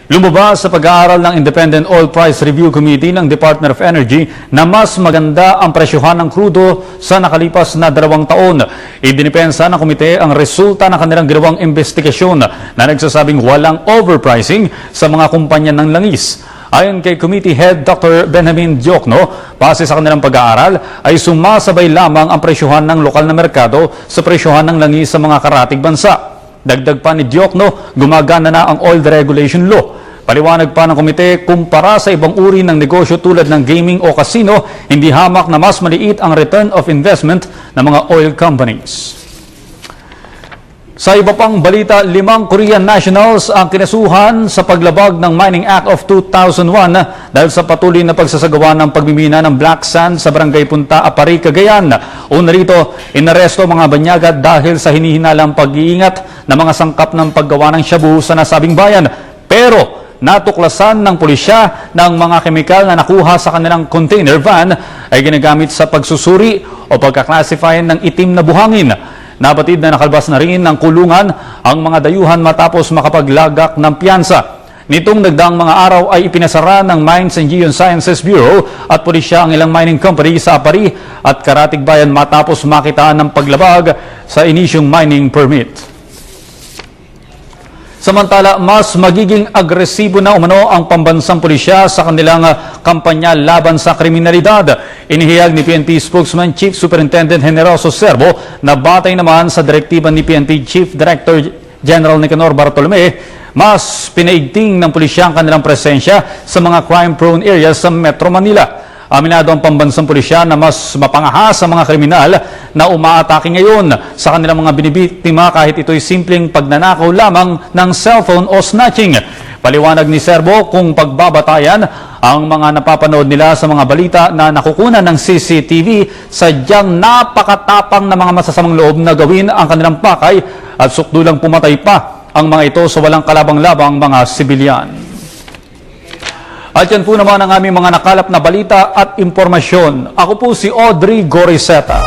Lumabas sa pag-aaral ng Independent Oil Price Review Committee ng Department of Energy na mas maganda ang presyohan ng krudo sa nakalipas na 2 taon. Idinipensa ng komite ang resulta ng kanilang ginawang investigasyon na nagsasabing walang overpricing sa mga kumpanya ng langis. Ayon kay Committee Head Dr. Benjamin Diokno, base sa kanilang pag-aaral ay sumasabay lamang ang presyohan ng lokal na merkado sa presyohan ng langis sa mga karatig bansa. Dagdag pa ni Diokno, gumagana na ang oil deregulation law. Paliwanag pa ng komite, kumpara sa ibang uri ng negosyo tulad ng gaming o casino, hindi hamak na mas maliit ang return of investment ng mga oil companies. Sa iba pang balita, 5 Korean nationals ang kinasuhan sa paglabag ng Mining Act of 2001 dahil sa patuloy na pagsasagawa ng pagmimina ng black sand sa Barangay Punta, Apari, Cagayan. Una rito, inaresto mga banyaga dahil sa hinihinalang pag-iingat ng mga sangkap ng paggawa ng shabu sa nasabing bayan. Pero natuklasan ng pulisya ng mga kemikal na nakuha sa kanilang container van ay ginagamit sa pagsusuri o pagkaklasify ng itim na buhangin. Nabatid na nakalabas na rin ng kulungan ang mga dayuhan matapos makapaglagak ng piyansa. Nitong nagdaang mga araw ay ipinasara ng Mines and Geosciences Bureau at pulisya ang ilang mining company sa Apari at Karatig Bayan matapos makitaan ng paglabag sa inisyong mining permit. Samantala, mas magiging agresibo na umano ang pambansang pulisya sa kanilang kampanya laban sa kriminalidad. Inihayag ni PNP spokesman Chief Superintendent Generoso Servo na batay naman sa direktiba ni PNP Chief Director General Nicanor Bartolome, mas pinaigting ng pulisya ang kanilang presensya sa mga crime-prone areas sa Metro Manila. Aminado ang pambansang pulisya na mas mapangahas sa mga kriminal na umaatake ngayon sa kanilang mga binibiktima kahit ito'y simpleng pagnanakaw lamang ng cellphone o snatching. Paliwanag ni Servo kung pagbabatayan ang mga napapanood nila sa mga balita na nakukunan ng CCTV, sadyang napakatapang na mga masasamang loob na gawin ang kanilang pakay at sukdulang pumatay pa ang mga ito sa walang kalabang-labang mga sibilyan. At yan po naman ang aming mga nakalap na balita at impormasyon. Ako po si Audrey Goriseta.